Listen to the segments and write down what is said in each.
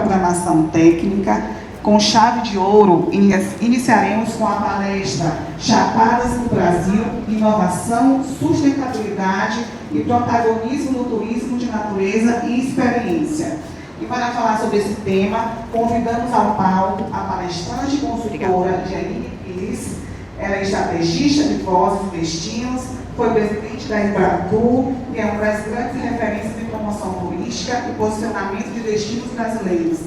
programação técnica. Com chave de ouro, iniciaremos com a palestra Chapadas no Brasil, Inovação, Sustentabilidade e Protagonismo no Turismo de Natureza e Experiência. E para falar sobre esse tema, convidamos ao palco a palestrante e consultora Janine Pires. Ela é estrategista de vozes e destinos, foi presidente da Embratur e é uma das grandes referências em promoção turística e posicionamento de destinos brasileiros.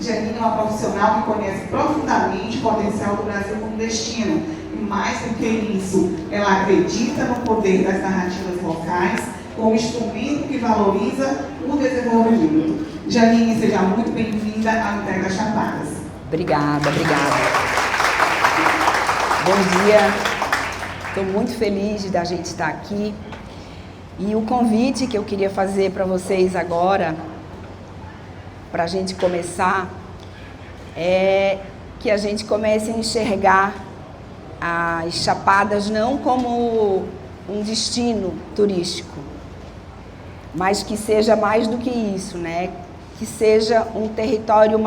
Janine é uma profissional que conhece profundamente o potencial do Brasil como destino. E mais do que isso, ela acredita no poder das narrativas locais como instrumento que valoriza o desenvolvimento. Janine, seja muito bem-vinda ao Integra Chapadas. Obrigada. Bom dia. Estou muito feliz da gente estar aqui. E o convite que eu queria fazer para vocês agora, para a gente começar, é que a gente comece a enxergar as Chapadas não como um destino turístico, mas que seja mais do que isso, né? Que seja um território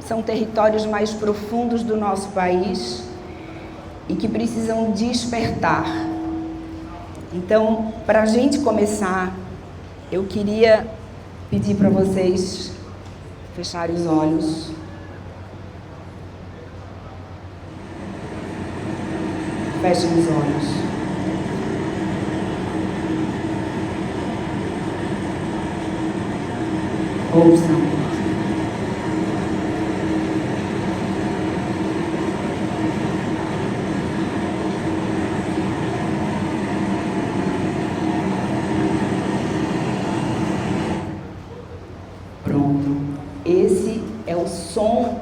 são territórios mais profundos do nosso país e que precisam despertar. Então, para a gente começar, eu queria pedir para vocês fecharem os olhos. Fechem os olhos. Ouçam. Pronto. Esse é o som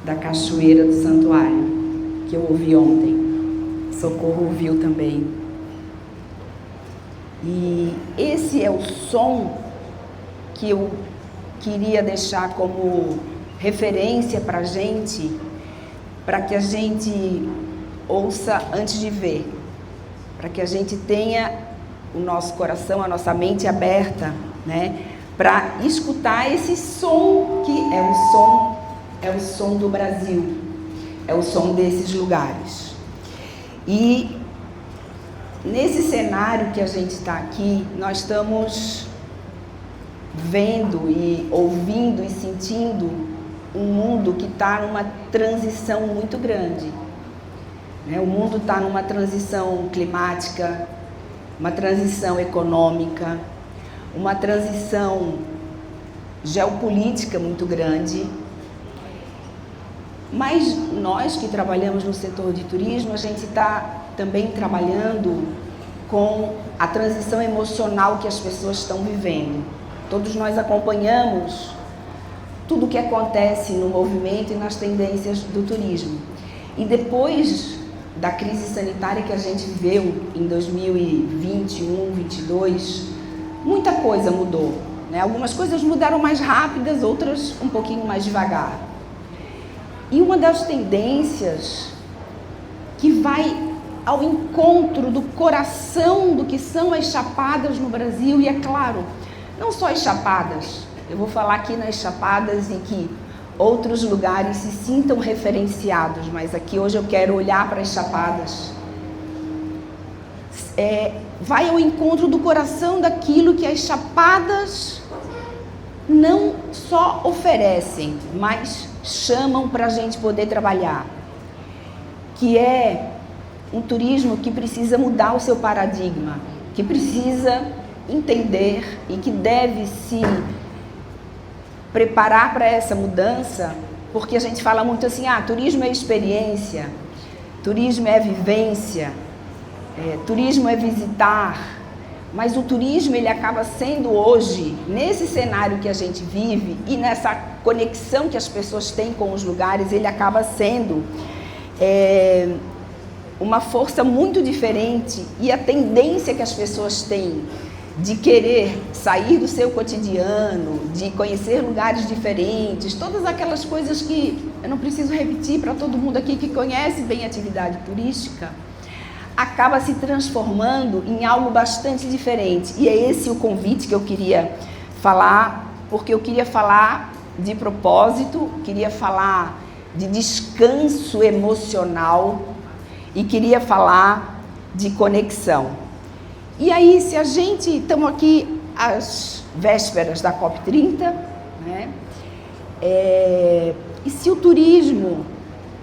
da Cachoeira do Santuário, que eu ouvi ontem. Socorro ouviu também. E esse é o som que eu queria deixar como referência para que a gente ouça antes de ver, para que a gente tenha o nosso coração, a nossa mente aberta, né, para escutar esse som que é o som do Brasil, é o som desses lugares. E nesse cenário que a gente está aqui, nós estamos vendo e ouvindo e sentindo um mundo que está numa transição muito grande, né? O mundo está numa transição climática, uma transição econômica, uma transição geopolítica muito grande. Mas nós que trabalhamos no setor de turismo, a gente está também trabalhando com a transição emocional que as pessoas estão vivendo. Todos nós acompanhamos tudo o que acontece no movimento e nas tendências do turismo. E depois da crise sanitária que a gente viveu em 2021, 2022, muita coisa mudou, né? Algumas coisas mudaram mais rápidas, outras um pouquinho mais devagar. E uma das tendências que vai ao encontro do coração do que são as Chapadas no Brasil, e é claro, não só as Chapadas, eu vou falar aqui nas Chapadas e que outros lugares se sintam referenciados, mas aqui hoje eu quero olhar para as Chapadas. Vai ao encontro do coração daquilo que as Chapadas não só oferecem, mas chamam para a gente poder trabalhar, que é um turismo que precisa mudar o seu paradigma, que precisa entender e que deve se preparar para essa mudança, porque a gente fala muito assim, turismo é experiência, turismo é vivência, turismo é visitar, mas o turismo ele acaba sendo hoje, nesse cenário que a gente vive e nessa conexão que as pessoas têm com os lugares, ele acaba sendo uma força muito diferente, e a tendência que as pessoas têm de querer sair do seu cotidiano, de conhecer lugares diferentes, todas aquelas coisas que eu não preciso repetir para todo mundo aqui que conhece bem a atividade turística, acaba se transformando em algo bastante diferente. E é esse o convite que eu queria falar porque eu queria falar de propósito, queria falar de descanso emocional e queria falar de conexão. E aí, se a gente, estamos aqui às vésperas da COP30, né? E se o turismo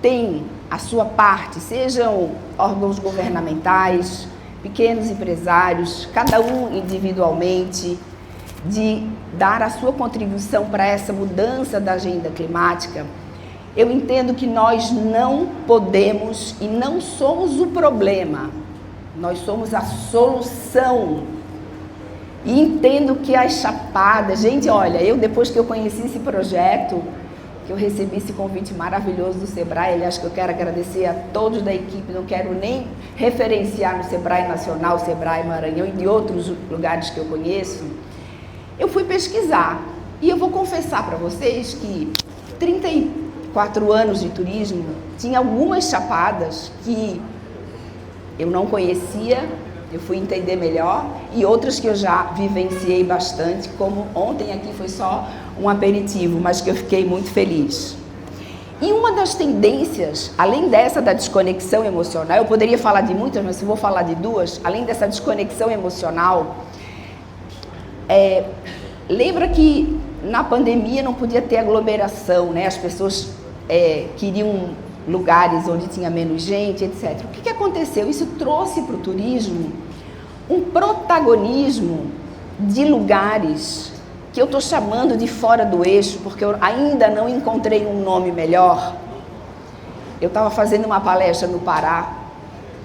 tem a sua parte, sejam órgãos governamentais, pequenos empresários, cada um individualmente, de dar a sua contribuição para essa mudança da agenda climática, eu entendo que nós não podemos e não somos o problema, nós somos a solução. E entendo que as chapadas, gente, olha, eu depois que eu conheci esse projeto, que eu recebi esse convite maravilhoso do Sebrae, aliás, que eu quero agradecer a todos da equipe, não quero nem referenciar no Sebrae Nacional, Sebrae Maranhão e de outros lugares que eu conheço, eu fui pesquisar. E eu vou confessar para vocês que 34 anos de turismo, tinha algumas chapadas que eu não conhecia, eu fui entender melhor, e outras que eu já vivenciei bastante, como ontem aqui foi só um aperitivo, mas que eu fiquei muito feliz. E uma das tendências, além dessa da desconexão emocional, eu poderia falar de muitas, mas eu vou falar de duas, além dessa desconexão emocional, lembra que na pandemia não podia ter aglomeração, né? As pessoas queriam lugares onde tinha menos gente, etc. O que aconteceu? Isso trouxe para o turismo um protagonismo de lugares que eu estou chamando de fora do eixo, porque eu ainda não encontrei um nome melhor. Eu estava fazendo uma palestra no Pará,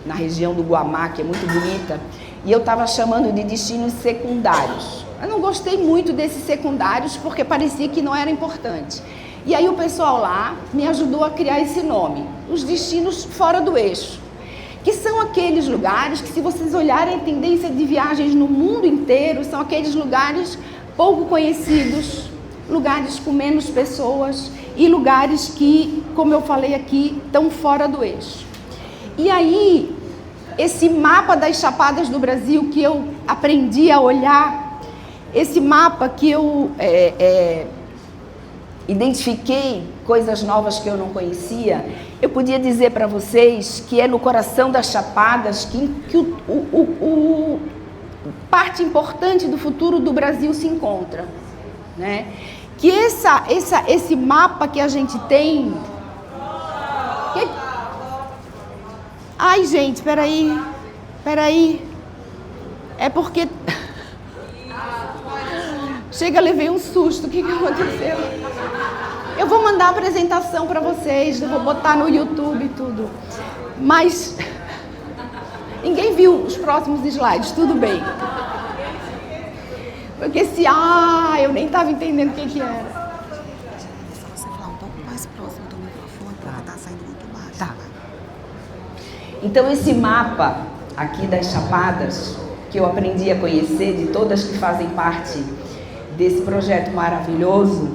na região do Guamá, que é muito bonita, e eu estava chamando de destinos secundários. Eu não gostei muito desses secundários, porque parecia que não era importante. E aí o pessoal lá me ajudou a criar esse nome, os destinos fora do eixo, que são aqueles lugares que, se vocês olharem a tendência de viagens no mundo inteiro, são aqueles lugares pouco conhecidos, lugares com menos pessoas e lugares que, como eu falei aqui, estão fora do eixo. E aí, esse mapa das chapadas do Brasil que eu aprendi a olhar, esse mapa que eu identifiquei coisas novas que eu não conhecia, eu podia dizer para vocês que é no coração das chapadas que parte importante do futuro do Brasil se encontra, né? Que esse mapa que a gente tem... Ai, gente, peraí. É porque... Chega, levei um susto. O que aconteceu? Eu vou mandar a apresentação para vocês, eu vou botar no YouTube e tudo. Mas ninguém viu os próximos slides, tudo bem. Porque eu nem estava entendendo o que era. Se você falar um pouco mais próximo do microfone, porque tá saindo muito baixo. Tá. Então esse mapa aqui das chapadas, que eu aprendi a conhecer, de todas que fazem parte desse projeto maravilhoso,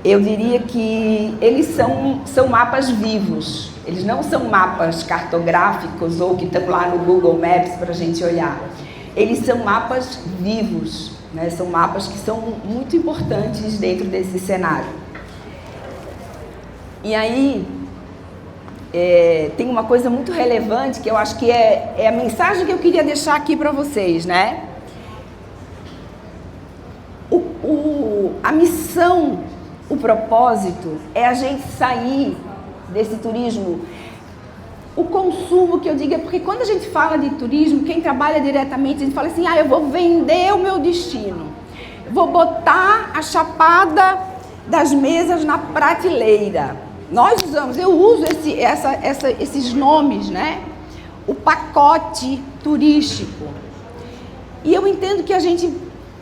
eu diria que eles são mapas vivos. Eles não são mapas cartográficos ou que estão lá no Google Maps para a gente olhar. Eles são mapas vivos, né? São mapas que são muito importantes dentro desse cenário. E aí, tem uma coisa muito relevante que eu acho que é a mensagem que eu queria deixar aqui para vocês, né? A missão, o propósito é a gente sair desse turismo. O consumo, que eu digo, é porque quando a gente fala de turismo, quem trabalha diretamente, a gente fala assim, eu vou vender o meu destino, vou botar a chapada das mesas na prateleira. Eu uso esses nomes, né? O pacote turístico. E eu entendo que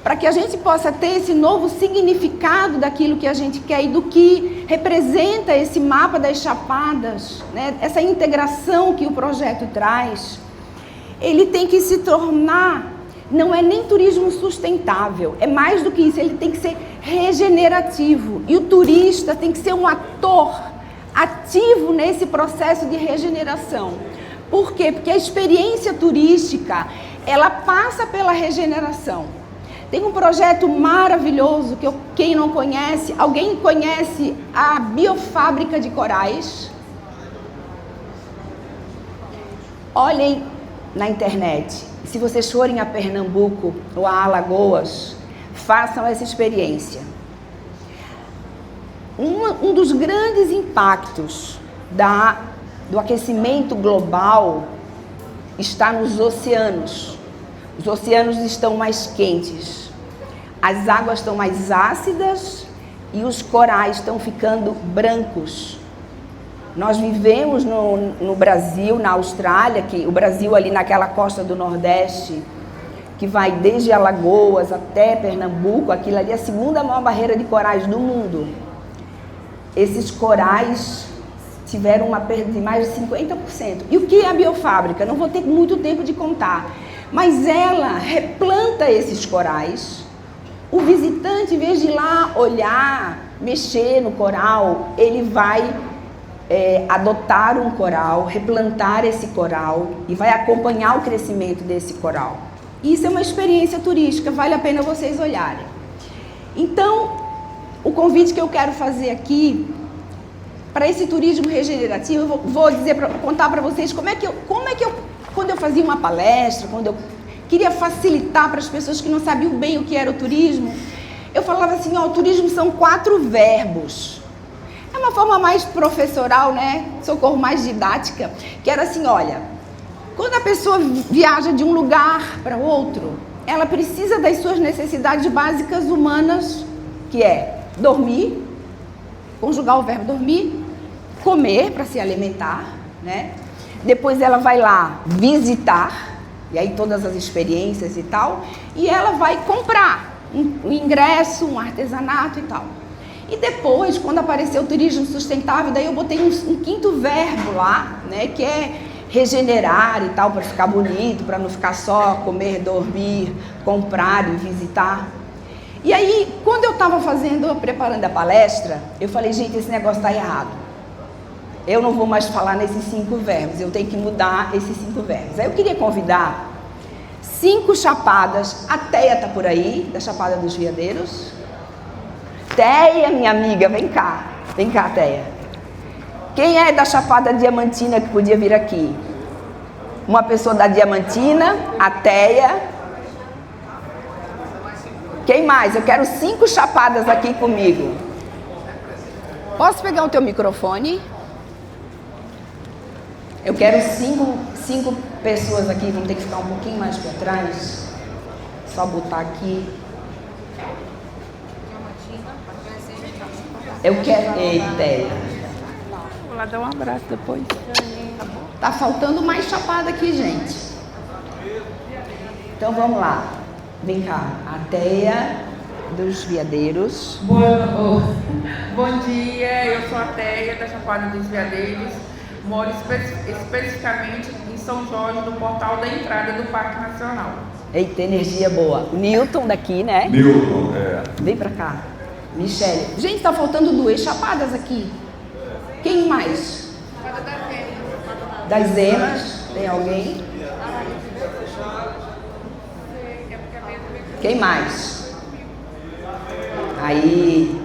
para que a gente possa ter esse novo significado daquilo que a gente quer e do que representa esse mapa das chapadas, né? Essa integração que o projeto traz, ele tem que se tornar, não é nem turismo sustentável, é mais do que isso, ele tem que ser regenerativo. E o turista tem que ser um ator ativo nesse processo de regeneração. Por quê? Porque a experiência turística, ela passa pela regeneração. Tem um projeto maravilhoso que quem não conhece, alguém conhece a Biofábrica de Corais? Olhem na internet. Se vocês forem a Pernambuco ou a Alagoas, façam essa experiência. Um dos grandes impactos do aquecimento global está nos oceanos. Os oceanos estão mais quentes, as águas estão mais ácidas e os corais estão ficando brancos. Nós vivemos no Brasil, na Austrália, que o Brasil ali naquela costa do Nordeste, que vai desde Alagoas até Pernambuco, aquilo ali é a segunda maior barreira de corais do mundo. Esses corais tiveram uma perda de mais de 50%. E o que é a biofábrica? Não vou ter muito tempo de contar. Mas ela replanta esses corais. O visitante, em vez de ir lá olhar, mexer no coral, ele vai adotar um coral, replantar esse coral e vai acompanhar o crescimento desse coral. Isso é uma experiência turística, vale a pena vocês olharem. Então, o convite que eu quero fazer aqui, para esse turismo regenerativo, eu vou contar para vocês como é que eu, quando eu fazia uma palestra, quando eu queria facilitar para as pessoas que não sabiam bem o que era o turismo, eu falava assim, o turismo são 4 verbos. É uma forma mais professoral, né? Socorro, mais didática, que era assim, olha, quando a pessoa viaja de um lugar para outro, ela precisa das suas necessidades básicas humanas, que é dormir, conjugar o verbo dormir, comer para se alimentar, né? Depois ela vai lá visitar, e aí todas as experiências e tal, e ela vai comprar um ingresso, um artesanato e tal. E depois, quando apareceu o turismo sustentável, daí eu botei um 5º verbo lá, né, que é regenerar e tal, para ficar bonito, para não ficar só comer, dormir, comprar e visitar. E aí, quando eu estava preparando a palestra, eu falei, gente, esse negócio está errado. Eu não vou mais falar nesses 5 verbos, eu tenho que mudar esses 5 verbos. Aí eu queria convidar 5 chapadas, a Teia está por aí, da Chapada dos Veadeiros. Teia, minha amiga, vem cá, Teia. Quem é da Chapada Diamantina que podia vir aqui? Uma pessoa da Diamantina, a Teia. Quem mais? Eu quero 5 chapadas aqui comigo. Posso pegar o teu microfone? Eu quero 5 pessoas aqui, vão ter que ficar um pouquinho mais para trás. Só botar aqui. Eu quero... Eita. Vou lá dar um abraço depois. Tá faltando mais chapada aqui, gente. Então vamos lá. Vem cá. A Teia dos Veadeiros. Bom dia, eu sou a Teia da Chapada dos Veadeiros. Moro especificamente em São Jorge, no portal da entrada do Parque Nacional. Eita, energia boa. Newton daqui, né? Newton, é. Vem pra cá. Michele. Gente, tá faltando 2 chapadas aqui. Quem mais? Das Emas. Tem alguém? Quem mais? Aí.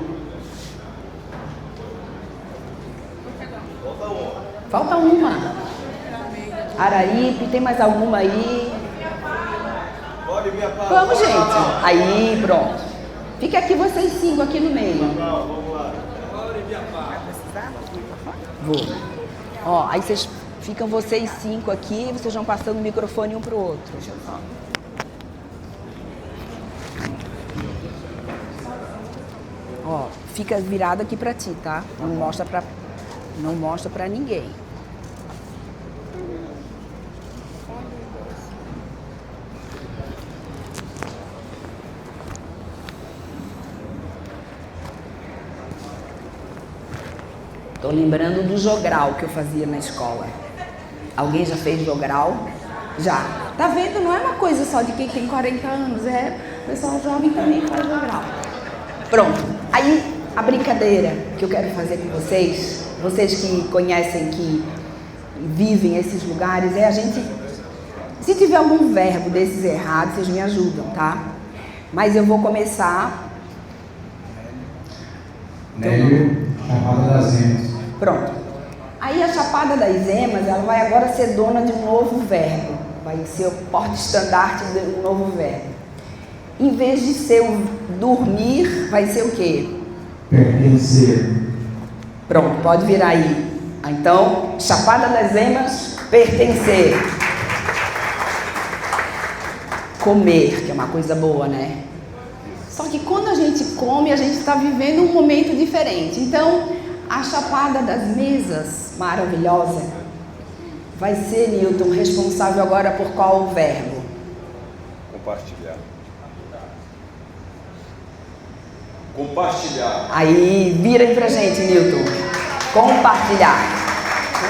Falta uma. Araípe, tem mais alguma aí? Vamos, gente. Aí, pronto. Fica aqui vocês 5 aqui no meio. Vou. Ó, aí vocês ficam vocês 5 aqui, vocês vão passando o microfone um pro outro. Deixa eu só. Ó, fica virado aqui pra ti, tá? Não mostra pra ninguém. Tô lembrando do jogral que eu fazia na escola. Alguém já fez jogral? Já. Tá vendo? Não é uma coisa só de quem tem 40 anos, o pessoal jovem também faz jogral. Pronto. Aí, a brincadeira que eu quero fazer com vocês que conhecem, que vivem esses lugares, é a gente... Se tiver algum verbo desses errados, vocês me ajudam, tá? Mas eu vou começar. Nélio, Chapada das Emas. Pronto. Aí a Chapada das Emas, ela vai agora ser dona de um novo verbo. Vai ser o porte-estandarte de um novo verbo. Em vez de ser o dormir, vai ser o quê? Pertencer. Pronto, pode virar aí. Então, Chapada das Emas, pertencer. Comer, que é uma coisa boa, né? Só que quando a gente come, a gente está vivendo um momento diferente. Então, a Chapada das Mesas, maravilhosa, vai ser, Newton, responsável agora por qual verbo? Compartilhar. Compartilhar. Aí, vira aí pra gente, Newton. Compartilhar.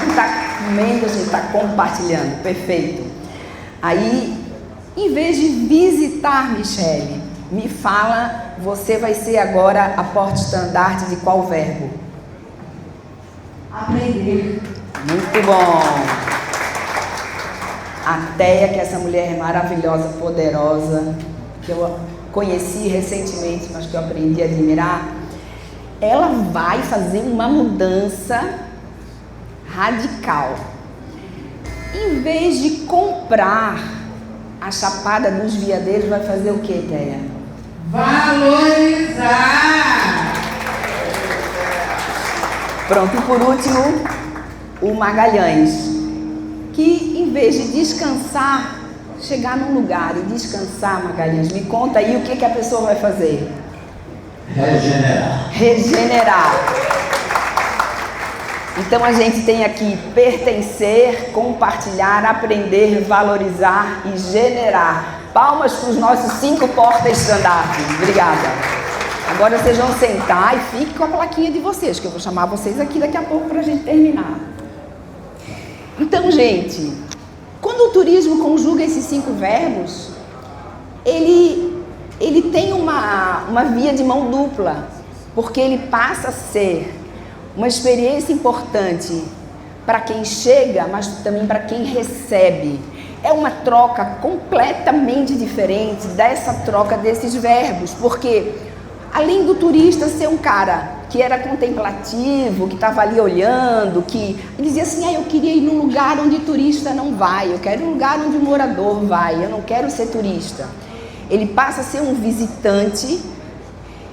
Não está comendo, a gente está compartilhando. Perfeito. Aí, em vez de visitar, Michele, me fala, você vai ser agora a porte-estandarte de qual verbo? Aprender. Muito bom. A Teia, que essa mulher maravilhosa, poderosa, que eu conheci recentemente, mas que eu aprendi a admirar, ela vai fazer uma mudança radical. Em vez de comprar a Chapada dos Veadeiros, vai fazer o que, Teia? Valorizar. Pronto, e por último, o Magalhães, que em vez de descansar, chegar num lugar e descansar, Magalhães, me conta aí o que a pessoa vai fazer? Regenerar. Regenerar. Então a gente tem aqui pertencer, compartilhar, aprender, valorizar e generar. Palmas para os nossos 5 porta-estandartes. Obrigada. Agora vocês vão sentar e fiquem com a plaquinha de vocês, que eu vou chamar vocês aqui daqui a pouco para a gente terminar. Então, gente, quando o turismo conjuga esses 5 verbos, ele tem uma via de mão dupla, porque ele passa a ser uma experiência importante para quem chega, mas também para quem recebe. É uma troca completamente diferente dessa troca desses verbos, porque além do turista ser um cara que era contemplativo, que estava ali olhando, que dizia assim, eu queria ir num lugar onde turista não vai, eu quero um lugar onde o morador vai, eu não quero ser turista. Ele passa a ser um visitante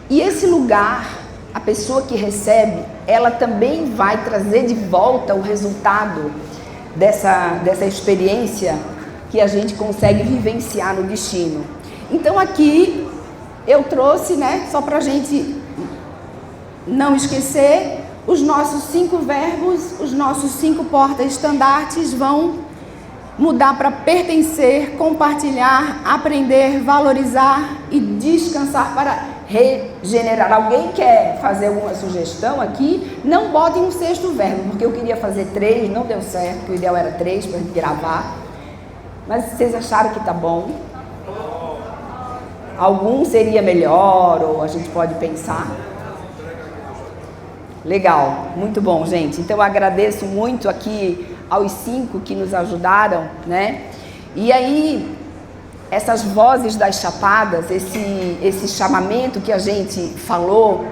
e esse lugar, a pessoa que recebe, ela também vai trazer de volta o resultado dessa experiência que a gente consegue vivenciar no destino. Então aqui eu trouxe, só para a gente não esquecer, os nossos 5 verbos, os nossos 5 porta-estandartes vão mudar para pertencer, compartilhar, aprender, valorizar e descansar para regenerar. Alguém quer fazer alguma sugestão aqui? Não botem um 6º verbo, porque eu queria fazer 3, não deu certo, porque o ideal era 3 para a gente gravar. Mas vocês acharam que tá bom? Algum seria melhor, ou a gente pode pensar? Legal, muito bom, gente. Então eu agradeço muito aqui aos 5 que nos ajudaram, E aí, essas vozes das chapadas, esse chamamento que a gente falou,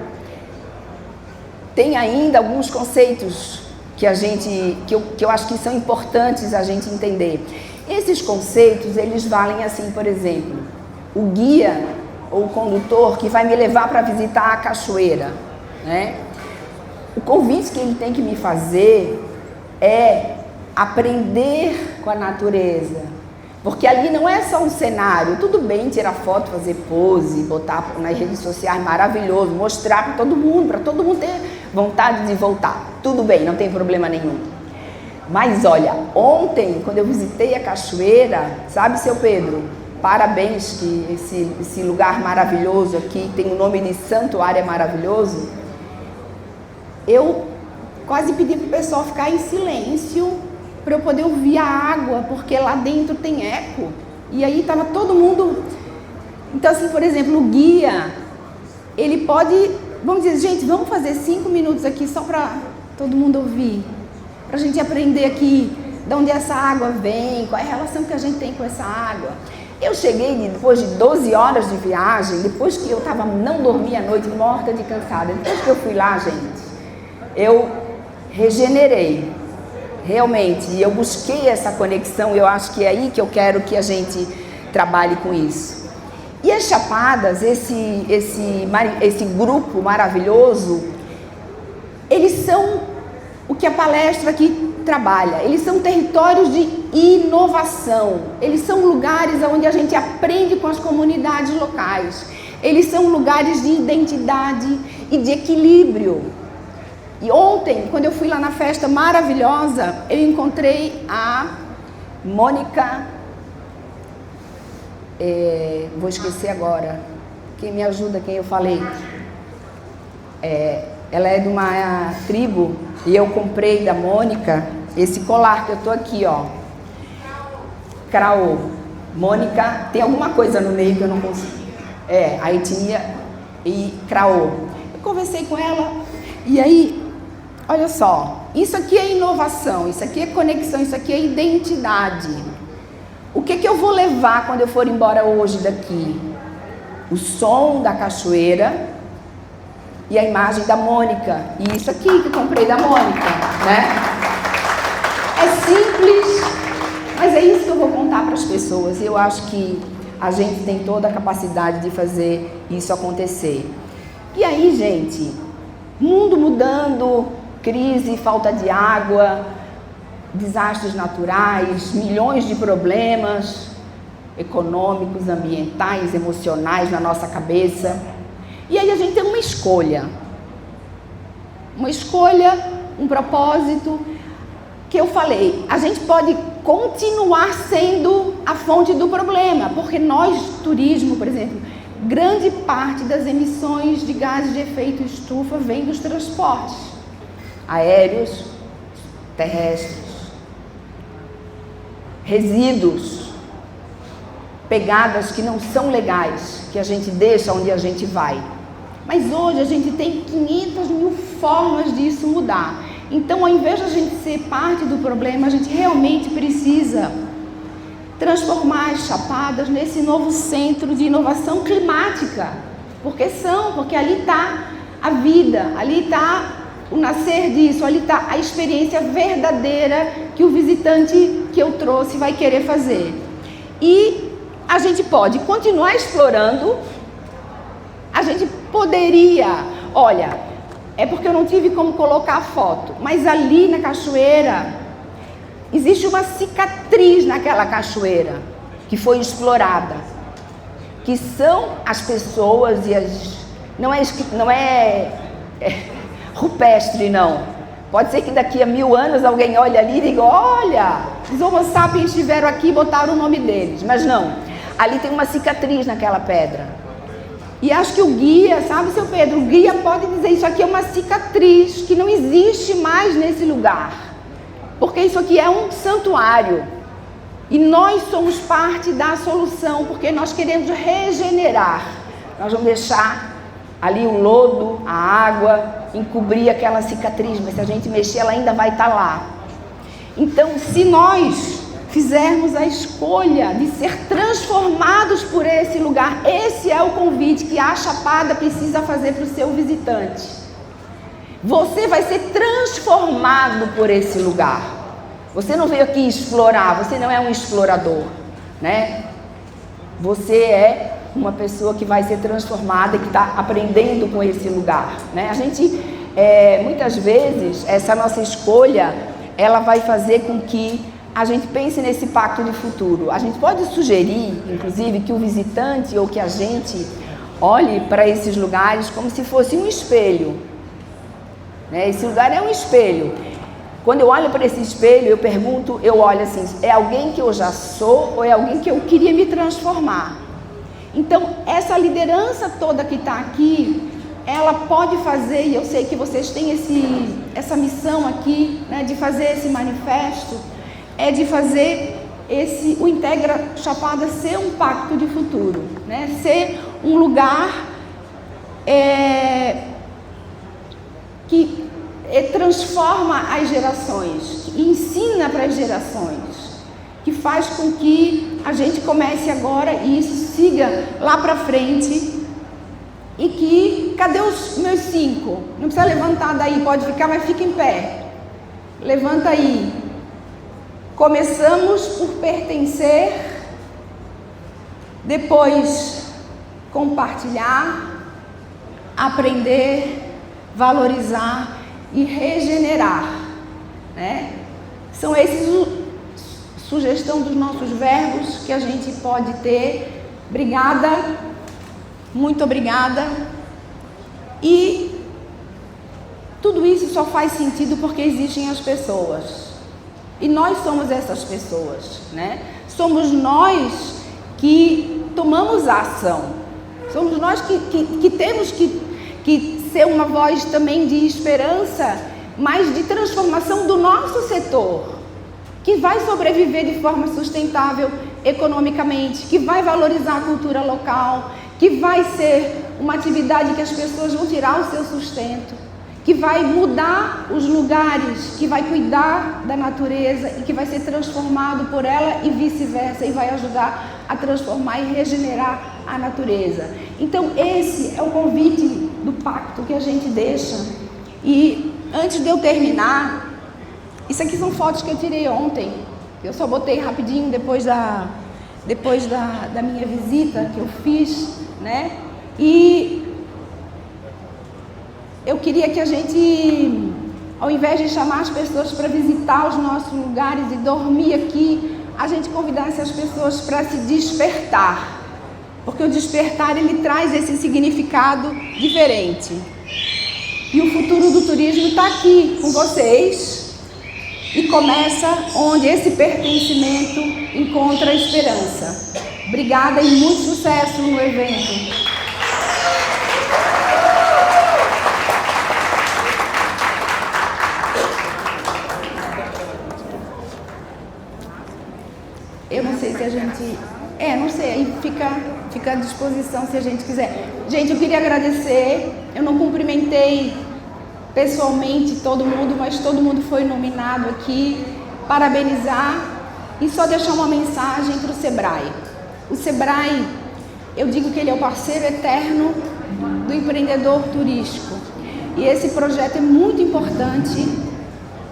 tem ainda alguns conceitos que eu acho que são importantes a gente entender. Esses conceitos, eles valem assim, por exemplo, o guia ou o condutor que vai me levar para visitar a cachoeira, O convite que ele tem que me fazer é aprender com a natureza, porque ali não é só um cenário, tudo bem tirar foto, fazer pose, botar nas redes sociais, maravilhoso, mostrar para todo mundo ter vontade de voltar, tudo bem, não tem problema nenhum. Mas olha, ontem, quando eu visitei a cachoeira, sabe, seu Pedro, parabéns que esse lugar maravilhoso aqui, tem o nome de Santuário Maravilhoso, eu quase pedi para o pessoal ficar em silêncio para eu poder ouvir a água, porque lá dentro tem eco. E aí estava todo mundo... Então, assim, por exemplo, o guia, ele pode... Vamos dizer, gente, vamos fazer 5 minutos aqui só para todo mundo ouvir. Para a gente aprender aqui de onde essa água vem, qual é a relação que a gente tem com essa água. Eu cheguei depois de 12 horas de viagem, depois que eu não dormia à noite, morta de cansada. Depois que eu fui lá, gente, eu regenerei, realmente. E eu busquei essa conexão, eu acho que é aí que eu quero que a gente trabalhe com isso. E as Chapadas, esse grupo maravilhoso, eles são o que a palestra aqui trabalha. Eles são territórios de inovação. Eles são lugares onde a gente aprende com as comunidades locais. Eles são lugares de identidade e de equilíbrio. E ontem, quando eu fui lá na festa maravilhosa, eu encontrei a Mônica, vou esquecer agora, quem me ajuda, quem eu falei, ela é de uma tribo e eu comprei da Mônica esse colar que eu tô aqui, ó, Craô. Mônica, tem alguma coisa no meio que eu não consigo, a etnia e Craô. Eu conversei com ela e aí, olha só, isso aqui é inovação, isso aqui é conexão, isso aqui é identidade. O que eu vou levar quando eu for embora hoje daqui? O som da cachoeira e a imagem da Mônica. E isso aqui que eu comprei da Mônica, né? É simples, mas é isso que eu vou contar para as pessoas. Eu acho que a gente tem toda a capacidade de fazer isso acontecer. E aí, gente, mundo mudando, crise, falta de água, desastres naturais, milhões de problemas econômicos, ambientais, emocionais na nossa cabeça. E aí a gente tem uma escolha, um propósito, que eu falei, a gente pode continuar sendo a fonte do problema, porque nós, turismo, por exemplo, grande parte das emissões de gases de efeito estufa vem dos transportes aéreos, terrestres, resíduos, pegadas que não são legais, que a gente deixa onde a gente vai. Mas hoje a gente tem 500 mil formas disso mudar. Então, ao invés de a gente ser parte do problema, a gente realmente precisa transformar as Chapadas nesse novo centro de inovação climática. Porque ali está a vida, ali está o nascer disso, ali está a experiência verdadeira que o visitante que eu trouxe vai querer fazer. E a gente pode continuar explorando, a gente poderia, olha, é porque eu não tive como colocar a foto, mas ali na cachoeira, existe uma cicatriz naquela cachoeira que foi explorada, que são as pessoas e não é rupestre, não. Pode ser que daqui a 1000 anos alguém olhe ali e diga, olha, os homo sapiens estiveram aqui e botaram o nome deles. Mas não, ali tem uma cicatriz naquela pedra. E acho que o guia, sabe, seu Pedro, o guia pode dizer, isso aqui é uma cicatriz que não existe mais nesse lugar. Porque isso aqui é um santuário. E nós somos parte da solução, porque nós queremos regenerar. Nós vamos deixar ali o lodo, a água, encobrir aquela cicatriz, mas se a gente mexer, ela ainda vai estar lá. Então, se nós fizermos a escolha de ser transformados por esse lugar, esse é o convite que a Chapada precisa fazer para o seu visitante. Você vai ser transformado por esse lugar. Você não veio aqui explorar, você não é um explorador, né? Você é uma pessoa que vai ser transformada e que está aprendendo com esse lugar, né? A gente, muitas vezes, essa nossa escolha, ela vai fazer com que a gente pense nesse pacto de futuro. A gente pode sugerir, inclusive, que o visitante ou que a gente olhe para esses lugares como se fosse um espelho, né? Esse lugar é um espelho. Quando eu olho para esse espelho, eu olho assim, é alguém que eu já sou ou é alguém que eu queria me transformar? Então, essa liderança toda que está aqui, ela pode fazer, e eu sei que vocês têm essa missão aqui, né, de fazer esse manifesto, é de fazer o Integra Chapada ser um pacto de futuro, né? Ser um lugar que transforma as gerações, que ensina para as gerações, que faz com que a gente comece agora e isso siga lá para frente. E que, cadê os meus 5? Não precisa levantar daí, pode ficar, mas fica em pé. Levanta aí. Começamos por pertencer, depois compartilhar, aprender, valorizar e regenerar, né? São esses sugestão dos nossos verbos que a gente pode ter. Obrigada. Muito obrigada. E tudo isso só faz sentido porque existem as pessoas. E nós somos essas pessoas, né? Somos nós que tomamos a ação. Somos nós que temos que ser uma voz também de esperança, mas de transformação do nosso setor, que vai sobreviver de forma sustentável economicamente, que vai valorizar a cultura local, que vai ser uma atividade que as pessoas vão tirar o seu sustento, que vai mudar os lugares, que vai cuidar da natureza e que vai ser transformado por ela e vice-versa, e vai ajudar a transformar e regenerar a natureza. Então esse é o convite do pacto que a gente deixa. E antes de eu terminar, isso aqui são fotos que eu tirei ontem, eu só botei rapidinho depois da minha visita que eu fiz, né? E eu queria que a gente, ao invés de chamar as pessoas para visitar os nossos lugares e dormir aqui, a gente convidasse as pessoas para se despertar, porque o despertar ele traz esse significado diferente. E o futuro do turismo está aqui com vocês e começa onde esse pertencimento encontra esperança. Obrigada e muito sucesso no evento. Eu não sei se a gente... não sei, aí fica à disposição se a gente quiser. Gente, eu queria agradecer, eu não cumprimentei pessoalmente todo mundo, mas todo mundo foi nominado aqui, parabenizar e só deixar uma mensagem para o Sebrae. O Sebrae, eu digo que ele é o parceiro eterno do empreendedor turístico. E esse projeto é muito importante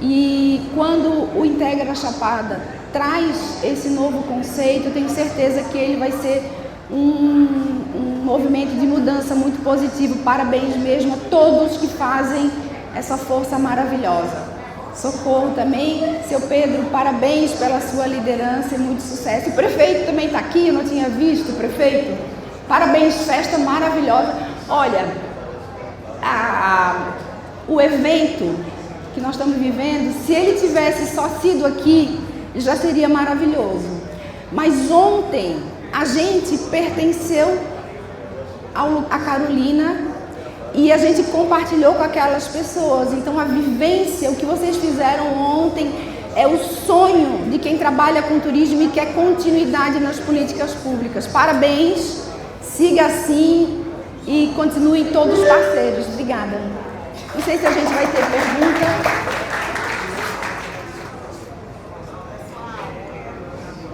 e quando o Integra Chapada traz esse novo conceito, eu tenho certeza que ele vai ser um movimento de mudança muito positivo. Parabéns mesmo a todos que fazem essa força maravilhosa. Socorro também, seu Pedro, parabéns pela sua liderança e muito sucesso. O prefeito também está aqui, eu não tinha visto o prefeito. Parabéns, festa maravilhosa. Olha, o evento que nós estamos vivendo, se ele tivesse só sido aqui, já seria maravilhoso. Mas ontem a gente pertenceu a Carolina e a gente compartilhou com aquelas pessoas. Então a vivência, o que vocês fizeram ontem é o sonho de quem trabalha com turismo e quer continuidade nas políticas públicas. Parabéns, siga assim e continuem todos parceiros. Obrigada. Não sei se a gente vai ter pergunta.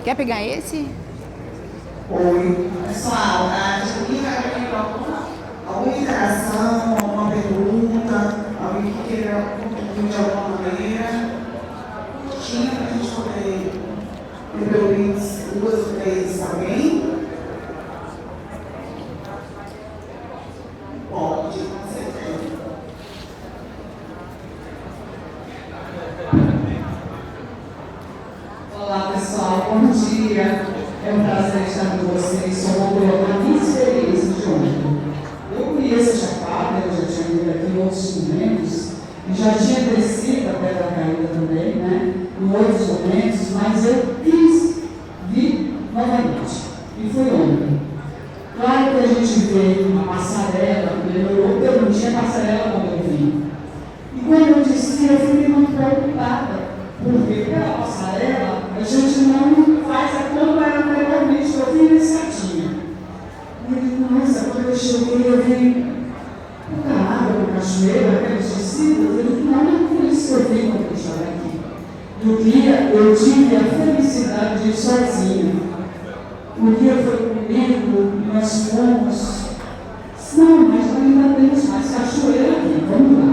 Quer pegar esse? Oi, pessoal, a gente vai alguma interação, alguma pergunta, alguém que queira contribuir de alguma maneira, tinha para a gente poder ter pelo menos 2 ou 3, alguém? Pode, com certeza. Olá pessoal, bom dia. É um prazer estar com vocês. Sou uma colaboradora de experiência de ontem. Eu conheço a Chapada, eu já tinha ido aqui em outros momentos, e já tinha descido a Pedra Caída também, né? Em outros momentos, mas eu quis vir novamente. E fui ontem. Claro que a gente vê uma passarela, melhorou, eu não tinha passarela quando eu vim. E quando eu disse, eu fiquei muito preocupada. Porque pela passarela, a gente não faz a como era anteriormente, eu vi nesse catinho. E eu digo, nossa, quando eu cheguei, eu vi muita água na cachoeira, aqueles descidas, eu digo, não foi isso que eu vi quando eu estava aqui. No dia, eu tive a felicidade de ir sozinha. O dia foi comigo e nós fomos. Não, mas ainda temos mais cachoeira aqui, vamos lá.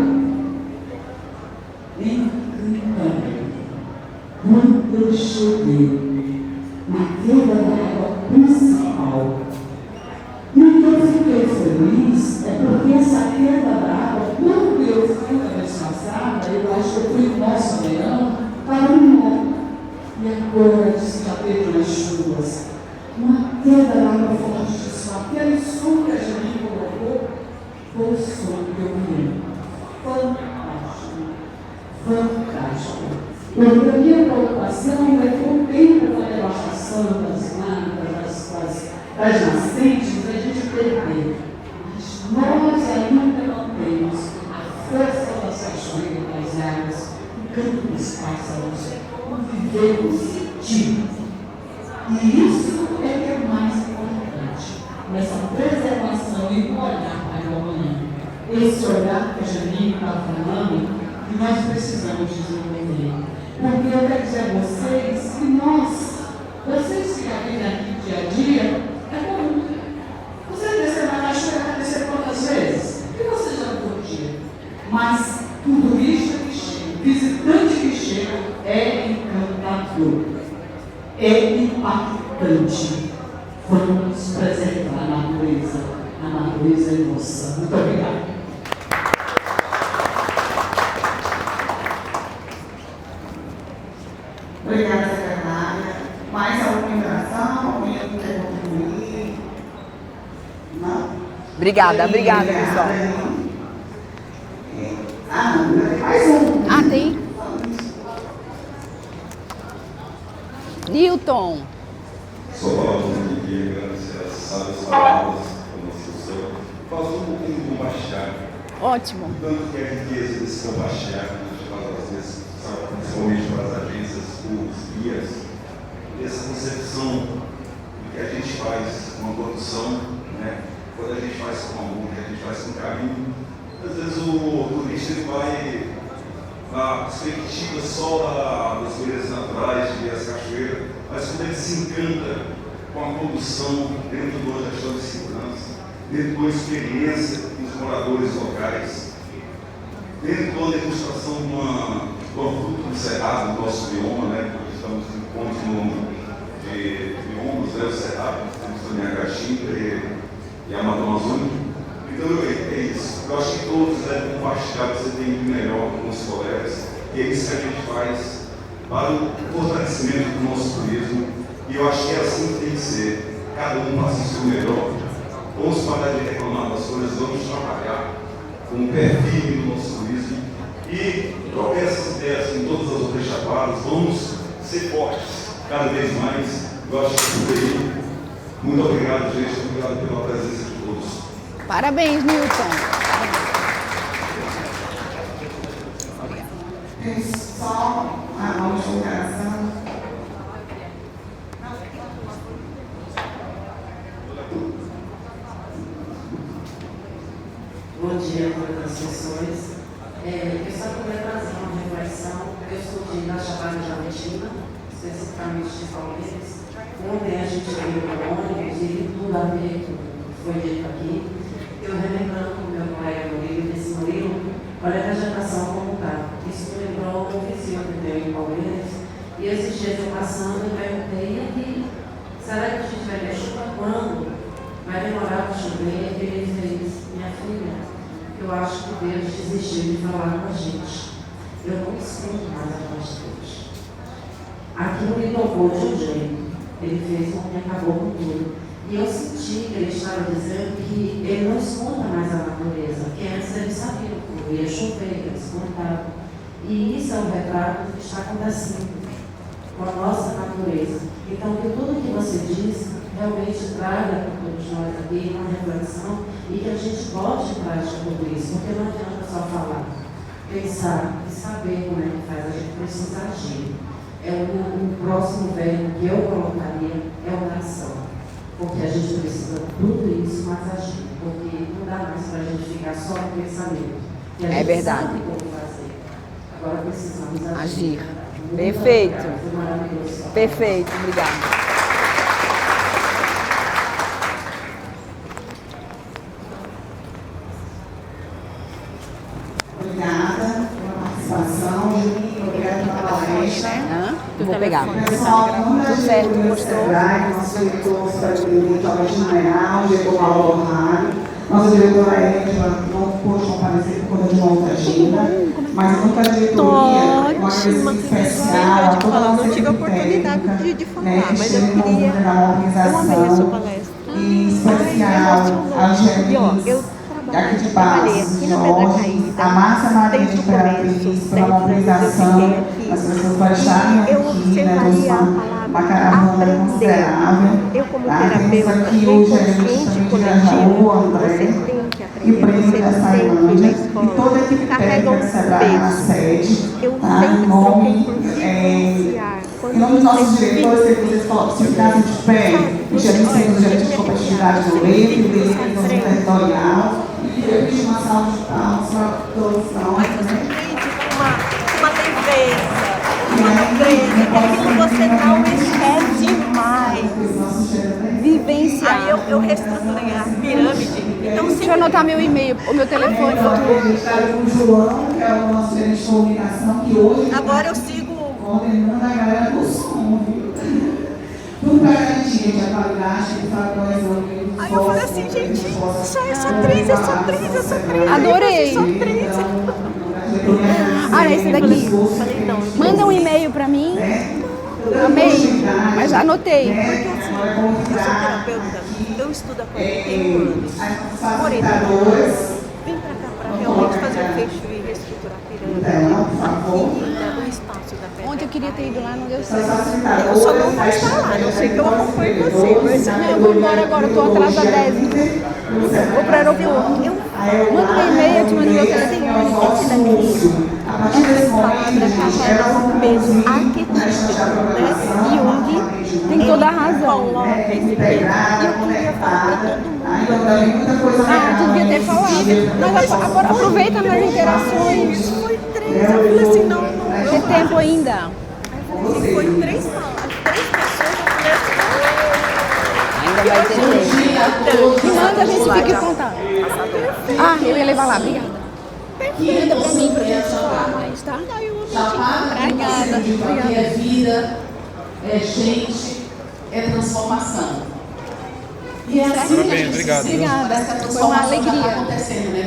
Encantador. Quando eu cheguei na queda da água principal, e o que eu fiquei feliz é porque essa queda da água, quando eu fui na vez passada, eu acho que eu fui no nosso leão, estava no e agora já teve nas chuvas. Uma queda da água fortíssima, aquele som que a gente colocou, foi o som que eu vi. Fantástico. Fantástico. Porque a minha preocupação é com o tempo da devastação das matas, das nascentes, a gente perder. Mas nós ainda não temos a força das cachoeiras, das águas, o canto dos pássaros, o viver, o sentir. E isso é que é o mais importante, nessa preservação e no olhar para o amanhã. Esse olhar que a Janine está falando, que nós precisamos desenvolver. Porque eu quero dizer a vocês que vocês que vivem aqui dia a dia, é comum. Você descer na cachoeira, vai descer quantas vezes? E você já não dia. Mas turista que chega, visitante que chega, é encantador. É impactante. Vamos preservar a natureza em nossa. Muito obrigada. Obrigada, secretária. Mais alguma interação? Alguém quer contribuir? Não? Obrigada, pessoal. Não, mais um. Ah, tem? Newton. Só falar um pouquinho aqui, agradecer as sábias palavras do nosso Senhor. Falar um pouquinho do compartilhar. Ótimo. Tanto que a riqueza desse compartilhar, que a gente fala às vezes, principalmente para as agências públicas, guias, essa concepção do que a gente faz com a produção, né? Quando a gente faz com amor, que a gente faz com carinho, às vezes o turista ele vai na perspectiva só das belezas naturais e as cachoeiras, mas quando ele se encanta com a produção dentro de uma gestão de segurança, dentro de uma experiência com os moradores locais, dentro de uma demonstração de uma fruta do cerrado, do nosso bioma, né? Porque estamos em contínuo de biomas, né? O cerrado, temos também a Caatinga e a Mata Amazônica. Então é isso. Eu acho que todos devem compartilhar, você tem o melhor com os colegas, e é isso que a gente faz para o fortalecimento do nosso turismo. E eu acho que é assim que tem que ser. Cada um passa o seu melhor. Vamos parar de reclamar das coisas, vamos trabalhar com o perfil do nosso turismo e trocar essas ideias com todas as outras chapadas. Vamos ser fortes cada vez mais. Eu acho que é tudo aí. Muito obrigado, gente. Obrigado pela presença de todos. Parabéns, Newton. Só a última interação. Bom dia a todas as sessões. Eu só queria trazer uma reflexão. Eu sou da Chapada Diamantina, especificamente de Palmeiras. Ontem a gente veio no ônibus e tudo a ver que foi dito aqui. Eu relembrando com o meu colega Murilo, desse Murilo, olha a vegetação como está. Isso me lembrou uma oficina que deu em Palmeiras. E esses dias eu passando e perguntei, e aqui, será que a gente vai ter chuva quando? Vai demorar para chover? E ele fez, minha filha, eu acho que Deus desistiu de falar com a gente. Eu não escuto mais a voz de Deus. Aquilo me tocou de um jeito. Ele fez com que acabou com tudo. E eu senti que ele estava dizendo que ele não escuta mais a natureza, que antes ele sabia que ia chover, ele escutava. E isso é um retrato do que está acontecendo com a nossa natureza. Então, que tudo que você diz realmente traga para todos nós aqui uma reflexão e que a gente bote em prática tudo isso, porque não adianta só falar, pensar e saber como é que faz, a gente precisa agir. O próximo verbo que eu colocaria é oração. Porque a gente precisa de tudo isso, mas agir. Porque não dá mais para a gente ficar só no pensamento. E a gente verdade. sabe como fazer. Agora precisamos agir. Perfeito. Foi maravilhoso. Perfeito, obrigada. Hã? Vou pegar. Pessoal, Tudo certo, mostrou. nosso diretor superintendente Alberto General, diretor Paulo Borrari, nossa diretora Edna não pôde comparecer por conta de uma outra agenda, mas nunca a diretoria, uma agradecimento especial a toda a nossa não tive a equipe oportunidade técnica, de falar, né, que mas eu esteve queria. envolvida na Eu amei a sua organização, palestra. em especial a Angelique, aqui de trabalhei Passos, aqui na Pedra Jorge, Caída, a Márcia Maria de desde o começo, Imperatriz, 10 pela anos eu mobilização, fiquei aqui. as pessoas para estarem E eu aqui, né, observaria a uma palavra caravana aprender. considerável. Eu, como Tá? Temos terapeuta, aqui o gerente inconsciente também de coletivo, Grajaú, André, você tem que e aprender, Breno você da tem que ir Sailândia, na e escola, toda a equipe carrega técnica um do Sebrae na peso. sede, Eu tá? Em sempre nome, troquei por vivenciar. em nome dos nossos diretores, se vocês se ficassem de pé, o gerente de competitividade do Leite, o diretor territorial, e eu pedi uma salva de palmas para todos nós, né? Uma leveza, aquilo você não esquece demais. Vivenciar. Aí eu reestruturei a pirâmide. Então, Deixa eu anotar meu e-mail, o meu telefone. Está aí o João, que é o nosso gerente de comunicação, que hoje agora eu sigo. coordenando a galera do som, viu? Tudo para garantir a qualidade e para a coesão. Aí eu falei assim, gente, essa atriz. Adorei. Ah, esse daqui. Falei, não, Manda um e-mail pra mim. Amei. Mas já anotei. porque assim, eu sou terapeuta, eu estudo há 41 anos. Morei na vim pra cá pra realmente fazer um fecho e reestruturar a pirâmide. E o espaço da pedra. Ontem eu queria ter ido lá, não deu certo. Eu só não vou estar lá, não sei que eu acompanho você. Mas Não, eu vou embora agora, eu tô atrás da 10. Vou pro aeroporto. Manda um e-mail, eu te mando meu telefone. Esse daqui, a partir desse momento, carrega um peso arquetípico, né? Jung Tem toda a razão. coloca esse peso. E eu queria falar pra todo mundo. Ah, tu devia ter falado. Mas agora aproveita nas interações. Foi 3, eu falei assim, não. Tem tempo ainda. Foi 3 pessoas, eu falei assim, Ainda vai ter tempo. Me manda, a gente fica em contato. Ah, eu ia levar lá, obrigada. Manda pra mim pra gente falar mais, tá? Chapada Obrigada. é vida, é gente, é transformação. E é assim que a gente se sente, Obrigada. parece que a Foi uma transformação já alegria. está acontecendo, né?